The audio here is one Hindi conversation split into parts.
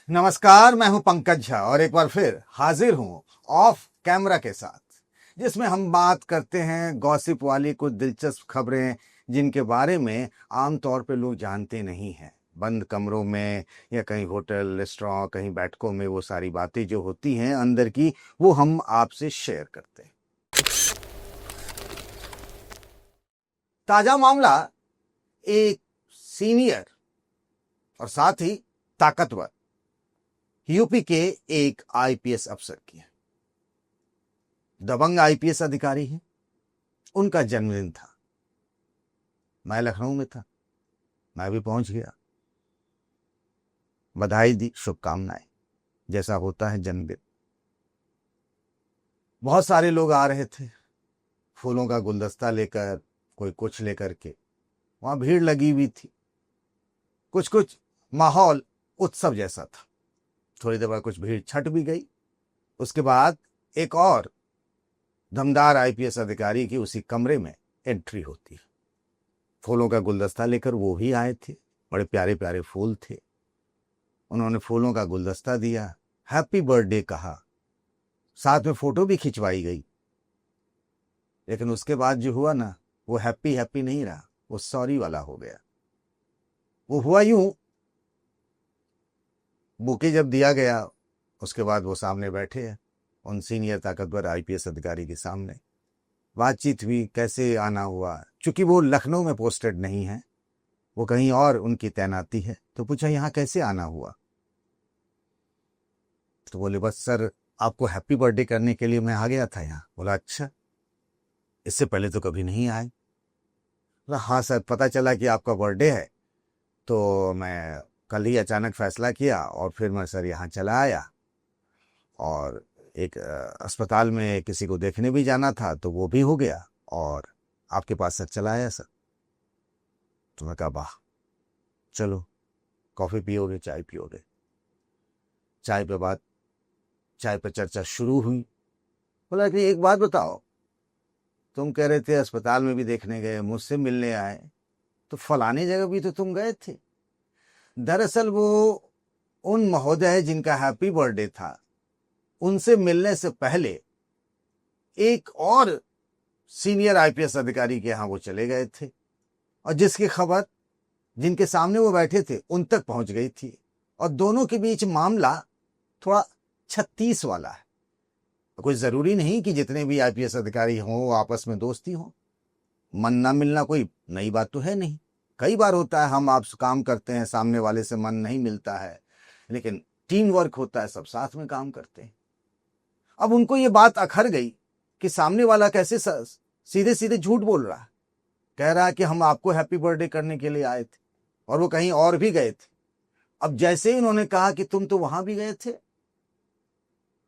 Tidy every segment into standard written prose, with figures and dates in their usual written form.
नमस्कार, मैं हूं पंकज झा और एक बार फिर हाजिर हूं ऑफ कैमरा के साथ, जिसमें हम बात करते हैं गॉसिप वाली कुछ दिलचस्प खबरें जिनके बारे में आमतौर पे लोग जानते नहीं हैं। बंद कमरों में या कहीं होटल रेस्टोरेंट कहीं बैठकों में वो सारी बातें जो होती हैं अंदर की, वो हम आपसे शेयर करते हैं। ताजा मामला एक सीनियर और साथ ही ताकतवर यूपी के एक आईपीएस अफसर की है। दबंग आईपीएस अधिकारी हैं। उनका जन्मदिन था। मैं लखनऊ में था। मैं भी पहुंच गया, बधाई दी, शुभकामनाएं, जैसा होता है जन्मदिन। बहुत सारे लोग आ रहे थे, फूलों का गुलदस्ता लेकर, कोई कुछ लेकर के। वहां भीड़ लगी हुई थी। कुछ कुछ माहौल उत्सव जैसा था। थोड़ी देर बाद कुछ भीड़ छट भी गई। उसके बाद एक और दमदार आईपीएस अधिकारी की उसी कमरे में एंट्री होती है। फूलों का गुलदस्ता लेकर वो भी आए थे। बड़े प्यारे प्यारे फूल थे। उन्होंने फूलों का गुलदस्ता दिया, हैप्पी बर्थडे कहा, साथ में फोटो भी खिंचवाई गई। लेकिन उसके बाद जो हुआ ना, वो हैप्पी हैप्पी नहीं रहा, वो सॉरी वाला हो गया। वो हुआ यूं, बुके जब दिया गया उसके बाद वो सामने बैठे हैं उन सीनियर ताकतवर आईपीएस अधिकारी के सामने। बातचीत हुई, कैसे आना हुआ। चूंकि वो लखनऊ में पोस्टेड नहीं है, वो कहीं और उनकी तैनाती है, तो पूछा यहाँ कैसे आना हुआ। तो बोले बस सर, आपको हैप्पी बर्थडे करने के लिए मैं आ गया था यहाँ। बोला अच्छा, इससे पहले तो कभी नहीं आए। बोला हाँ सर, पता चला कि आपका बर्थडे है तो मैं कल ही अचानक फैसला किया और फिर मैं सर यहाँ चला आया। और एक अस्पताल में किसी को देखने भी जाना था तो वो भी हो गया, और आपके पास सर चला आया सर। तो मैं कहा वाह, चलो कॉफ़ी पियोगे, चाय पियोगे। चाय पे बात, चाय पे चर्चा शुरू हुई। बोला कि एक बात बताओ, तुम कह रहे थे अस्पताल में भी देखने गए, मुझसे मिलने आए, तो फलाने जगह भी तो तुम गए थे। दरअसल वो उन महोदय जिनका हैप्पी बर्थडे था, उनसे मिलने से पहले एक और सीनियर आईपीएस अधिकारी के यहाँ वो चले गए थे, और जिसकी खबर जिनके सामने वो बैठे थे उन तक पहुंच गई थी। और दोनों के बीच मामला थोड़ा 36 वाला है। कोई जरूरी नहीं कि जितने भी आईपीएस अधिकारी हों वो आपस में दोस्ती हो। मन ना मिलना कोई नई बात तो है नहीं। कई बार होता है, हम आप काम करते हैं, सामने वाले से मन नहीं मिलता है, लेकिन टीम वर्क होता है, सब साथ में काम करते हैं। अब उनको ये बात अखर गई कि सामने वाला कैसे सीधे सीधे झूठ बोल रहा है। कह रहा है कि हम आपको हैप्पी बर्थडे करने के लिए आए थे और वो कहीं और भी गए थे। अब जैसे ही उन्होंने कहा कि तुम तो वहां भी गए थे,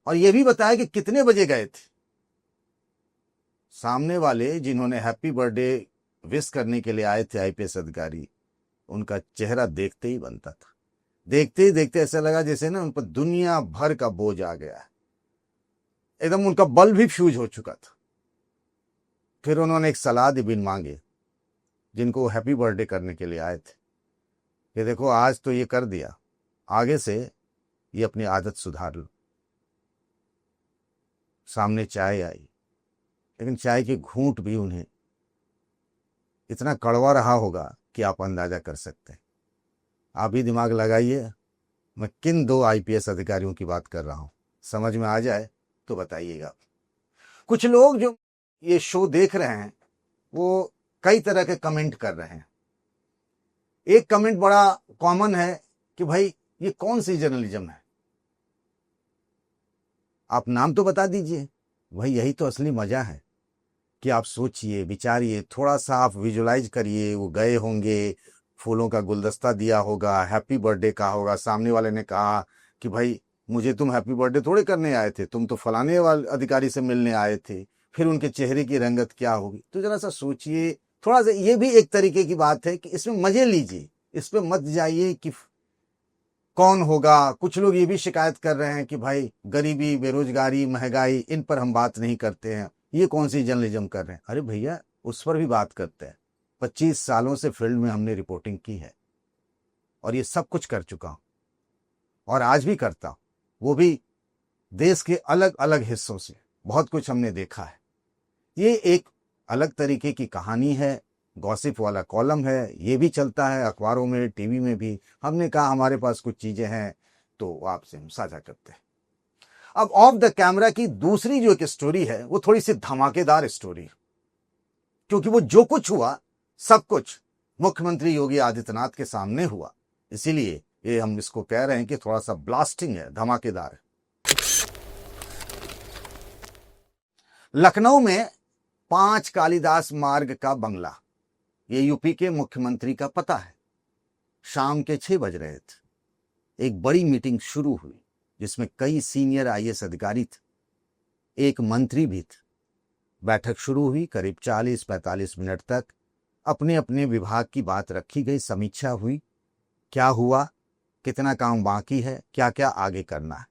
और ये भी बताया कि कितने बजे गए थे, सामने वाले जिन्होंने हैप्पी बर्थडे विश करने के लिए आए थे आईपीएस अधिकारी, उनका चेहरा देखते ही बनता था। देखते ही देखते ऐसा लगा जैसे ना उन पर दुनिया भर का बोझ आ गया है। एकदम उनका बल्ब भी फ्यूज हो चुका था। फिर उन्होंने एक सलाह दी बिन मांगे, जिनको वो हैप्पी बर्थडे करने के लिए आए थे, कि देखो आज तो ये कर दिया, आगे से ये अपनी आदत सुधार लो। सामने चाय आई, लेकिन चाय की घूंट भी उन्हें इतना कड़वा रहा होगा कि आप अंदाजा कर सकते हैं। आप भी दिमाग लगाइए, मैं किन दो आईपीएस अधिकारियों की बात कर रहा हूं। समझ में आ जाए तो बताइएगा। कुछ लोग जो ये शो देख रहे हैं वो कई तरह के कमेंट कर रहे हैं। एक कमेंट बड़ा कॉमन है कि भाई ये कौन सी जर्नलिज्म है, आप नाम तो बता दीजिए। भाई यही तो असली मजा है कि आप सोचिए, विचारिए, थोड़ा सा आप विजुलाइज करिए। वो गए होंगे, फूलों का गुलदस्ता दिया होगा, हैप्पी बर्थडे कहा होगा, सामने वाले ने कहा कि भाई मुझे तुम हैप्पी बर्थडे थोड़े करने आए थे, तुम तो फलाने वाले अधिकारी से मिलने आए थे। फिर उनके चेहरे की रंगत क्या होगी, तो जरा सा सोचिए। थोड़ा सा ये भी एक तरीके की बात है कि इसमें मजे लीजिए, इस पे मत जाइए कि कौन होगा। कुछ लोग ये भी शिकायत कर रहे हैं कि भाई गरीबी, बेरोजगारी, महंगाई, इन पर हम बात नहीं करते हैं, ये कौन सी जर्नलिज्म कर रहे हैं। अरे भैया, उस पर भी बात करते हैं। 25 सालों से फील्ड में हमने रिपोर्टिंग की है और ये सब कुछ कर चुका हूं। और आज भी करता हूँ, वो भी देश के अलग अलग हिस्सों से। बहुत कुछ हमने देखा है। ये एक अलग तरीके की कहानी है, गॉसिप वाला कॉलम है, ये भी चलता है अखबारों में, टीवी में भी। हमने कहा हमारे पास कुछ चीजें हैं तो आपसे हम साझा करते हैं। अब ऑफ द कैमरा की दूसरी जो एक स्टोरी है वो थोड़ी सी धमाकेदार स्टोरी है, क्योंकि वो जो कुछ हुआ सब कुछ मुख्यमंत्री योगी आदित्यनाथ के सामने हुआ, इसीलिए ये हम इसको कह रहे हैं कि थोड़ा सा ब्लास्टिंग है, धमाकेदार है। लखनऊ में 5 कालिदास मार्ग का बंगला, ये यूपी के मुख्यमंत्री का पता है। शाम के 6 बज रहे थे। एक बड़ी मीटिंग शुरू हुई जिसमें कई सीनियर आईएएस अधिकारी थे, एक मंत्री भी थे। बैठक शुरू हुई। करीब 40-45 मिनट तक अपने अपने विभाग की बात रखी गई, समीक्षा हुई, क्या हुआ, कितना काम बाकी है, क्या क्या आगे करना है।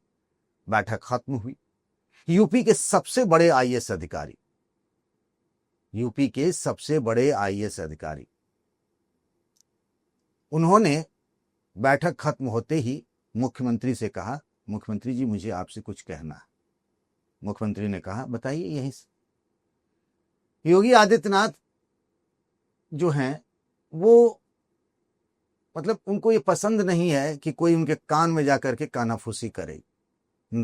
बैठक खत्म हुई। यूपी के सबसे बड़े आईएएस अधिकारी, यूपी के सबसे बड़े आईएएस अधिकारी, उन्होंने बैठक खत्म होते ही मुख्यमंत्री से कहा, मुख्यमंत्री जी मुझे आपसे कुछ कहना है। मुख्यमंत्री ने कहा बताइए। यहीं से योगी आदित्यनाथ जो हैं वो मतलब उनको ये पसंद नहीं है कि कोई उनके कान में जाकर के कानाफूसी करे,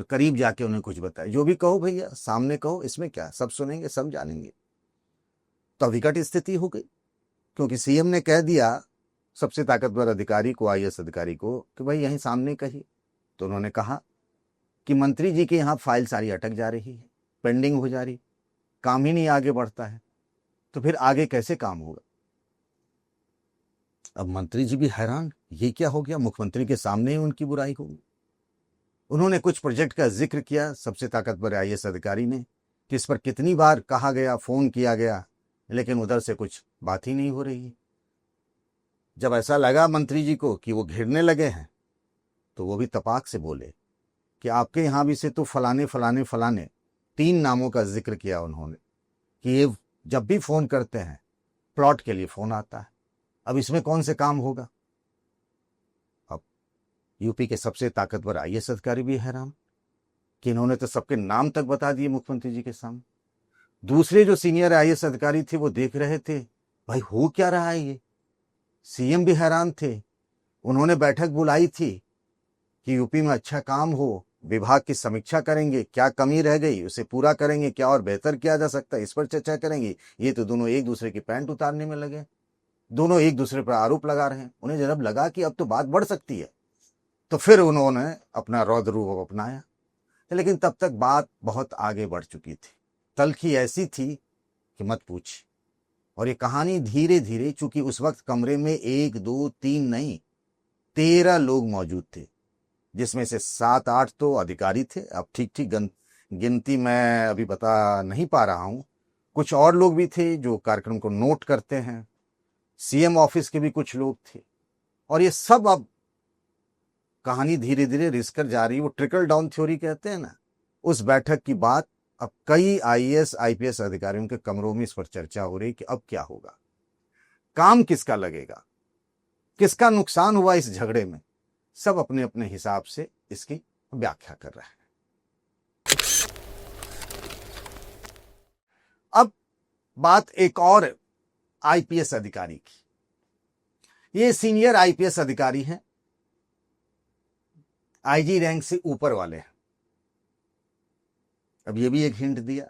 करीब जाके उन्हें कुछ बताए। जो भी कहो भैया सामने कहो, इसमें क्या, सब सुनेंगे, सब जानेंगे। तो विकट स्थिति हो गई, क्योंकि सीएम ने कह दिया सबसे ताकतवर अधिकारी को, आईएएस अधिकारी को, कि भाई यहीं सामने कहिए। तो उन्होंने कहा कि मंत्री जी के यहाँ फाइल सारी अटक जा रही है, पेंडिंग हो जा रही, काम ही नहीं आगे बढ़ता है, तो फिर आगे कैसे काम होगा। अब मंत्री जी भी हैरान, ये क्या हो गया, मुख्यमंत्री के सामने ही उनकी बुराई होगी। उन्होंने कुछ प्रोजेक्ट का जिक्र किया सबसे ताकतवर आईएएस अधिकारी ने, कि इस पर कितनी बार कहा गया, फोन किया गया, लेकिन उधर से कुछ बात ही नहीं हो रही है। जब ऐसा लगा मंत्री जी को कि वो घिरने लगे हैं, तो वो भी तपाक से बोले कि आपके यहाँ भी से तो फलाने फलाने फलाने 3 नामों का जिक्र किया उन्होंने, कि ये जब भी फोन करते हैं प्लॉट के लिए फोन आता है, अब इसमें कौन से काम होगा। अब यूपी के सबसे ताकतवर आईएएस अधिकारी भी हैरान कि इन्होंने तो सबके नाम तक बता दिए मुख्यमंत्री जी के सामने। दूसरे जो सीनियर आईएएस अधिकारी थे वो देख रहे थे, भाई हो क्या रहा है ये। सीएम भी हैरान थे। उन्होंने बैठक बुलाई थी कि यूपी में अच्छा काम हो, विभाग की समीक्षा करेंगे, क्या कमी रह गई उसे पूरा करेंगे, क्या और बेहतर किया जा सकता है इस पर चर्चा करेंगे। ये तो दोनों एक दूसरे की पैंट उतारने में लगे, दोनों एक दूसरे पर आरोप लगा रहे हैं। उन्हें जब लगा कि अब तो बात बढ़ सकती है, तो फिर उन्होंने अपना रौद्र रूप अपनाया। लेकिन तब तक बात बहुत आगे बढ़ चुकी थी। तलखी ऐसी थी कि मत पूछ। और ये कहानी धीरे धीरे, चूंकि उस वक्त कमरे में 1 2 3 नहीं 13 लोग मौजूद थे, जिसमें से 7-8 तो अधिकारी थे। अब ठीक ठीक गिनती मैं अभी बता नहीं पा रहा हूं। कुछ और लोग भी थे जो कार्यक्रम को नोट करते हैं, सीएम ऑफिस के भी कुछ लोग थे। और ये सब अब कहानी धीरे धीरे रिस कर जा रही है। वो ट्रिकल डाउन थ्योरी कहते हैं ना, उस बैठक की बात अब कई आईएएस आईपीएस अधिकारियों के कमरों में इस पर चर्चा हो रही कि अब क्या होगा, काम किसका लगेगा, किसका नुकसान हुआ इस झगड़े में। सब अपने अपने हिसाब से इसकी व्याख्या कर रहे हैं। अब बात एक और आईपीएस अधिकारी की। ये सीनियर आईपीएस अधिकारी हैं, आईजी रैंक से ऊपर वाले हैं। अब ये भी एक हिंट दिया,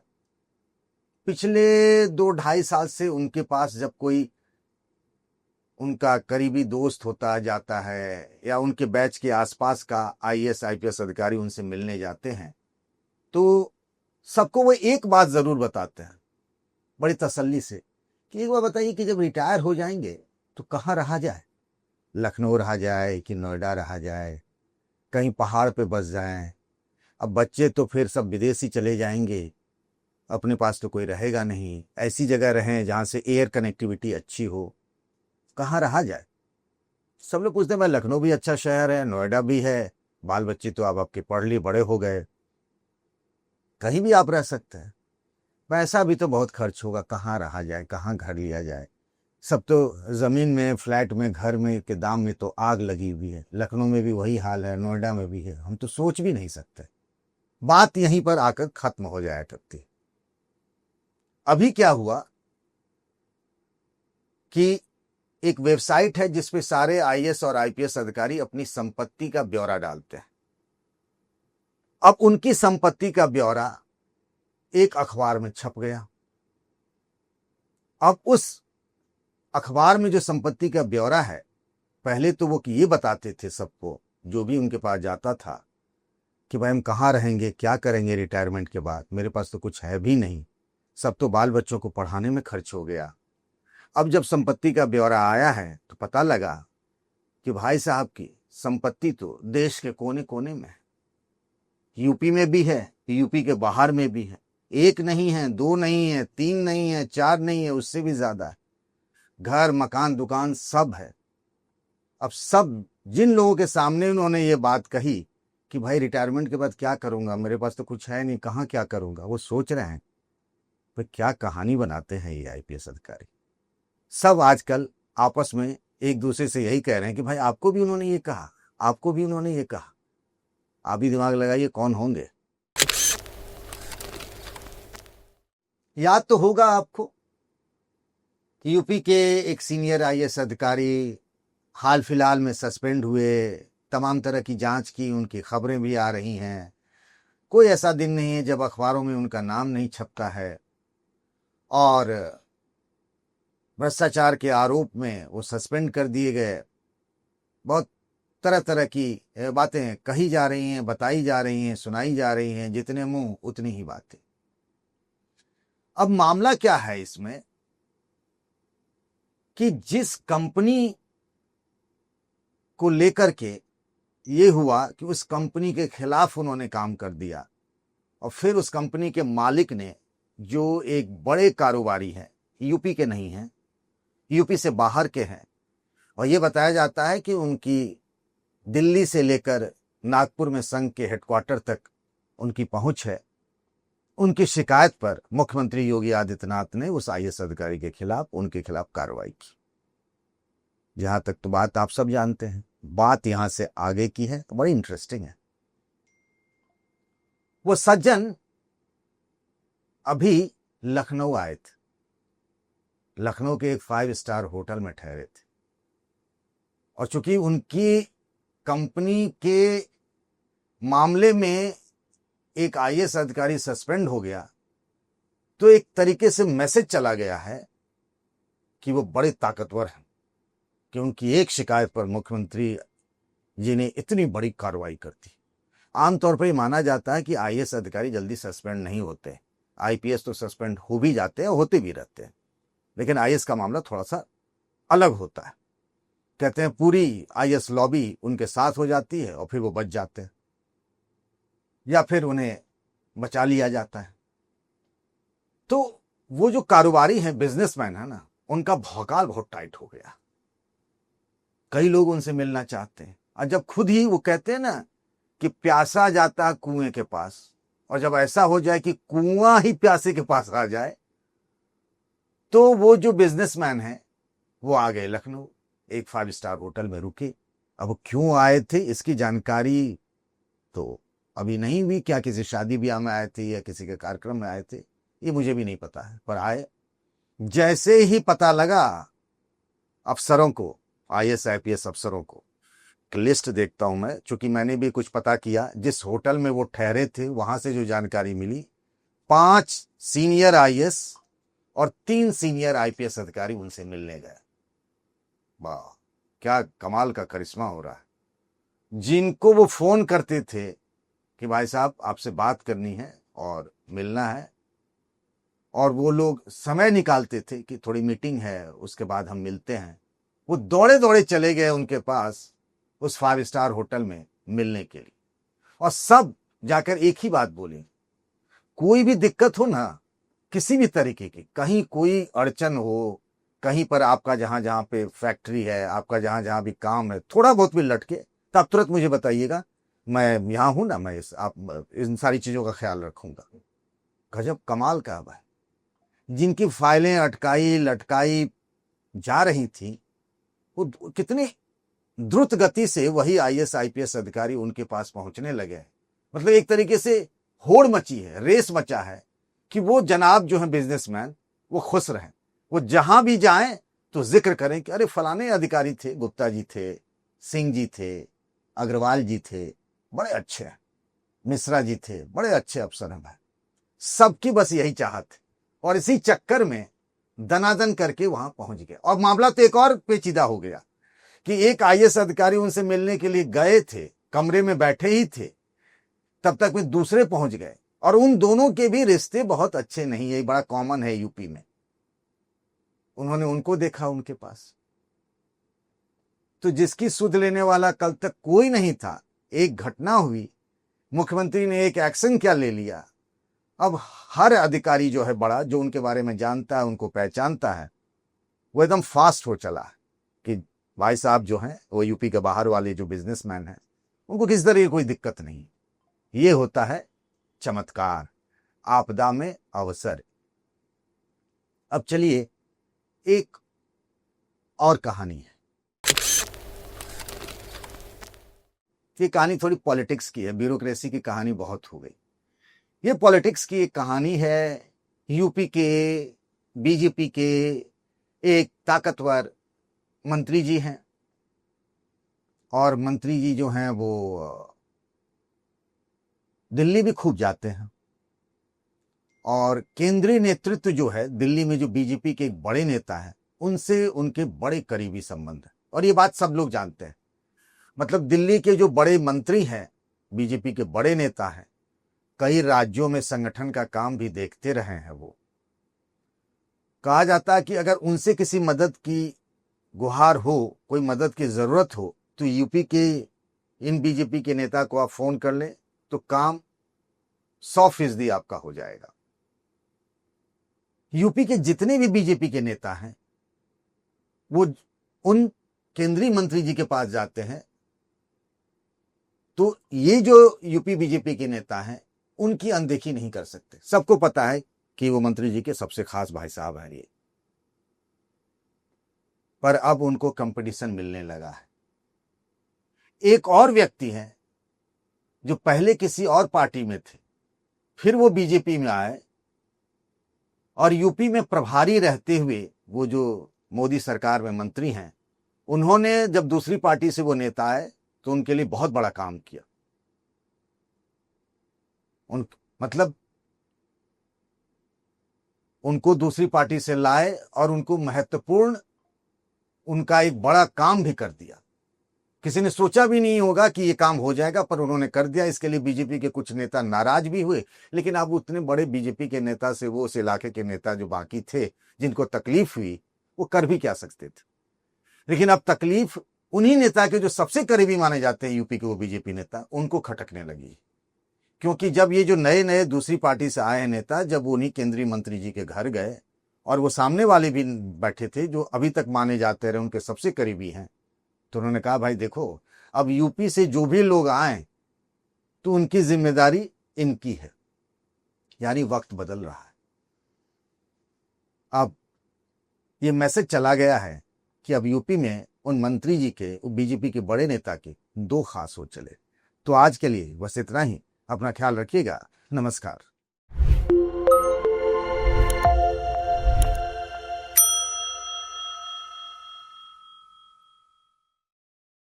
पिछले 2-2.5 साल से उनके पास जब कोई उनका करीबी दोस्त होता जाता है या उनके बैच के आसपास का आईएएस आईपीएस अधिकारी उनसे मिलने जाते हैं, तो सबको वो एक बात जरूर बताते हैं बड़ी तसल्ली से कि एक बार बताइए कि जब रिटायर हो जाएंगे तो कहाँ रहा जाए, लखनऊ रहा जाए कि नोएडा रहा जाए, कहीं पहाड़ पे बस जाएं। अब बच्चे तो फिर सब विदेशी चले जाएंगे, अपने पास तो कोई रहेगा नहीं, ऐसी जगह रहें जहाँ से एयर कनेक्टिविटी अच्छी हो, कहाँ रहा जाए। सब लोग पूछते हैं, मैं लखनऊ भी अच्छा शहर है, नोएडा भी है, बाल बच्चे तो अब आपके पढ़ लिए बड़े हो गए, कहीं भी आप रह सकते हैं, पैसा भी तो बहुत खर्च होगा, कहाँ रहा जाए, कहाँ घर लिया जाए। सब तो जमीन में, फ्लैट में, घर में के दाम में तो आग लगी हुई है। लखनऊ में भी वही हाल है, नोएडा में भी है। हम तो सोच भी नहीं सकते। बात यहीं पर आकर खत्म हो जाया करती। अभी क्या हुआ कि एक वेबसाइट है जिसपे सारे आईएएस और आईपीएस अधिकारी अपनी संपत्ति का ब्यौरा डालते हैं। अब उनकी संपत्ति का ब्यौरा एक अखबार में छप गया। अब उस अखबार में जो संपत्ति का ब्यौरा है, पहले तो वो ये बताते थे सबको, जो भी उनके पास जाता था, कि भाई हम कहाँ रहेंगे, क्या करेंगे रिटायरमेंट के बाद, मेरे पास तो कुछ है भी नहीं, सब तो बाल बच्चों को पढ़ाने में खर्च हो गया। अब जब संपत्ति का ब्यौरा आया है तो पता लगा कि भाई साहब की संपत्ति तो देश के कोने कोने में है। यूपी में भी है, यूपी के बाहर में भी है। एक नहीं है, दो नहीं है, तीन नहीं है, चार नहीं है, उससे भी ज्यादा है। घर, मकान, दुकान सब है। अब सब जिन लोगों के सामने उन्होंने ये बात कही कि भाई रिटायरमेंट के बाद क्या करूंगा, मेरे पास तो कुछ है नहीं, कहाँ क्या करूंगा, वो सोच रहे हैं भाई क्या कहानी बनाते हैं ये आईपीएस अधिकारी। सब आजकल आपस में एक दूसरे से यही कह रहे हैं कि भाई आपको भी उन्होंने ये कहा, आपको भी उन्होंने ये कहा। आप भी दिमाग लगाइए कौन होंगे। याद तो होगा आपको कि यूपी के एक सीनियर आईएएस अधिकारी हाल फिलहाल में सस्पेंड हुए। तमाम तरह की जांच की, उनकी खबरें भी आ रही हैं। कोई ऐसा दिन नहीं है जब अखबारों में उनका नाम नहीं छपता है। और भ्रष्टाचार के आरोप में वो सस्पेंड कर दिए गए। बहुत तरह तरह की बातें कही जा रही हैं, बताई जा रही हैं, सुनाई जा रही हैं। जितने मुंह उतनी ही बातें। अब मामला क्या है इसमें कि जिस कंपनी को लेकर के ये हुआ कि उस कंपनी के खिलाफ उन्होंने काम कर दिया, और फिर उस कंपनी के मालिक ने, जो एक बड़े कारोबारी हैं, यूपी के नहीं हैं, यूपी से बाहर के हैं, और ये बताया जाता है कि उनकी दिल्ली से लेकर नागपुर में संघ के हेडक्वार्टर तक उनकी पहुंच है। उनकी शिकायत पर मुख्यमंत्री योगी आदित्यनाथ ने उस आईएएस अधिकारी के खिलाफ, उनके खिलाफ कार्रवाई की। जहां तक तो बात आप सब जानते हैं। बात यहां से आगे की है तो बड़ी इंटरेस्टिंग है। वो सज्जन अभी लखनऊ आए थे। लखनऊ के एक 5 स्टार होटल में ठहरे थे, और चूंकि उनकी कंपनी के मामले में एक आईएएस अधिकारी सस्पेंड हो गया, तो एक तरीके से मैसेज चला गया है कि वो बड़े ताकतवर हैं, कि उनकी एक शिकायत पर मुख्यमंत्री जी ने इतनी बड़ी कार्रवाई कर दी। आमतौर पर माना जाता है कि आईएएस अधिकारी जल्दी सस्पेंड नहीं होते। आईपीएस तो सस्पेंड हो भी जाते हैं, होते भी रहते हैं, लेकिन आईएएस का मामला थोड़ा सा अलग होता है। कहते हैं पूरी आईएएस लॉबी उनके साथ हो जाती है और फिर वो बच जाते हैं, या फिर उन्हें बचा लिया जाता है। तो वो जो कारोबारी हैं, बिजनेसमैन है ना, उनका भौकाल बहुत टाइट हो गया। कई लोग उनसे मिलना चाहते हैं, और जब खुद ही वो कहते हैं ना कि प्यासा जाता है कुएं के पास, और जब ऐसा हो जाए कि कुआं ही प्यासे के पास आ जाए, तो वो जो बिजनेसमैन है वो आ गए लखनऊ। एक 5 स्टार होटल में रुके। अब वो क्यों आए थे इसकी जानकारी तो अभी नहीं हुई। क्या किसी शादी ब्याह में आए थे या किसी के कार्यक्रम में आए थे, ये मुझे भी नहीं पता है, पर आए। जैसे ही पता लगा अफसरों को, आईएएस आईपीएस अफसरों को, लिस्ट देखता हूं मैं, चूंकि मैंने भी कुछ पता किया। जिस होटल में वो ठहरे थे वहां से जो जानकारी मिली, 5 सीनियर आईएएस और 3 सीनियर आईपीएस अधिकारी उनसे मिलने गए। वाह, क्या कमाल का करिश्मा हो रहा है। जिनको वो फोन करते थे कि भाई साहब आपसे बात करनी है और मिलना है, और वो लोग समय निकालते थे कि थोड़ी मीटिंग है, उसके बाद हम मिलते हैं, वो दौड़े दौड़े चले गए उनके पास उस 5 स्टार होटल में मिलने के लिए। और सब जाकर एक ही बात बोले, कोई भी दिक्कत हो ना, किसी भी तरीके की, कहीं कोई अड़चन हो, कहीं पर आपका जहां जहां पे फैक्ट्री है, आपका जहां जहां भी काम है, थोड़ा बहुत भी लटके तो आप तुरंत मुझे बताइएगा, मैं यहां हूं ना, मैं आप इन सारी चीजों का ख्याल रखूंगा। गजब कमाल का है। जिनकी फाइलें अटकाई लटकाई जा रही थी, वो कितनी द्रुत गति से वही आईएएस आईपीएस अधिकारी उनके पास पहुंचने लगे। मतलब एक तरीके से होड़ मची है, रेस मचा है कि वो जनाब जो है बिजनेसमैन वो खुश रहें, वो जहां भी जाएं तो जिक्र करें कि अरे फलाने अधिकारी थे, गुप्ता जी थे, सिंह जी थे, अग्रवाल जी थे, बड़े अच्छे हैं, मिश्रा जी थे, बड़े अच्छे अफसर हैं भाई। सबकी बस यही चाहत है और इसी चक्कर में दनादन करके वहां पहुंच गए। और मामला तो एक और पेचीदा हो गया कि एक आईएएस अधिकारी उनसे मिलने के लिए गए थे, कमरे में बैठे ही थे, तब तक में दूसरे पहुंच गए और उन दोनों के भी रिश्ते बहुत अच्छे नहीं है, बड़ा कॉमन है यूपी में। उन्होंने उनको देखा उनके पास, तो जिसकी सुध लेने वाला कल तक कोई नहीं था, एक घटना हुई, मुख्यमंत्री ने एक एक्शन क्या ले लिया। अब हर अधिकारी जो है बड़ा, जो उनके बारे में जानता है, उनको पहचानता है, वो एकदम फास्ट हो चला कि भाई साहब जो हैं वो यूपी के बाहर वाले जो बिजनेसमैन हैं उनको किस तरह की कोई दिक्कत नहीं। ये होता है चमत्कार, आपदा में अवसर। अब चलिए एक और कहानी है। ये कहानी थोड़ी पॉलिटिक्स की है, ब्यूरोक्रेसी की कहानी बहुत हो गई। ये पॉलिटिक्स की एक कहानी है। यूपी के बीजेपी के एक ताकतवर मंत्री जी हैं और मंत्री जी जो हैं वो दिल्ली भी खूब जाते हैं और केंद्रीय नेतृत्व जो है दिल्ली में, जो बीजेपी के एक बड़े नेता हैं, उनसे उनके बड़े करीबी संबंध है और ये बात सब लोग जानते हैं। मतलब दिल्ली के जो बड़े मंत्री हैं, बीजेपी के बड़े नेता हैं, कई राज्यों में संगठन का काम भी देखते रहे हैं। वो कहा जाता है कि अगर उनसे किसी मदद की गुहार हो, कोई मदद की जरूरत हो, तो यूपी के इन बीजेपी के नेता को आप फोन कर लें तो काम 100% आपका हो जाएगा। यूपी के जितने भी बीजेपी के नेता हैं वो उन केंद्रीय मंत्री जी के पास जाते हैं, तो ये जो यूपी बीजेपी के नेता हैं उनकी अनदेखी नहीं कर सकते। सबको पता है कि वो मंत्री जी के सबसे खास भाई साहब हैं ये। पर अब उनको कंपटीशन मिलने लगा है। एक और व्यक्ति हैं जो पहले किसी और पार्टी में थे, फिर वो बीजेपी में आए और यूपी में प्रभारी रहते हुए वो जो मोदी सरकार में मंत्री हैं, उन्होंने जब दूसरी पार्टी से वो नेता आए तो उनके लिए बहुत बड़ा काम किया। मतलब उनको दूसरी पार्टी से लाए और उनको महत्वपूर्ण, उनका एक बड़ा काम भी कर दिया। किसी ने सोचा भी नहीं होगा कि ये काम हो जाएगा, पर उन्होंने कर दिया। इसके लिए बीजेपी के कुछ नेता नाराज भी हुए, लेकिन अब उतने बड़े बीजेपी के नेता से वो उस इलाके के नेता जो बाकी थे, जिनको तकलीफ हुई, वो कर भी क्या सकते थे। लेकिन अब तकलीफ उन्हीं नेता के जो सबसे करीबी माने जाते हैं यूपी के, वो बीजेपी नेता, उनको खटकने लगी। क्योंकि जब ये जो नए नए दूसरी पार्टी से आए हैं नेता, जब उन्हीं केंद्रीय मंत्री जी के घर गए और वो सामने वाले भी बैठे थे जो अभी तक माने जाते रहे उनके सबसे करीबी हैं, तो उन्होंने कहा भाई देखो, अब यूपी से जो भी लोग आए तो उनकी जिम्मेदारी इनकी है। यानी वक्त बदल रहा है। अब ये मैसेज चला गया है कि अब यूपी में उन मंत्री जी के, बीजेपी के बड़े नेता के 2 खास हो चले। तो आज के लिए बस इतना ही। अपना ख्याल रखिएगा। नमस्कार।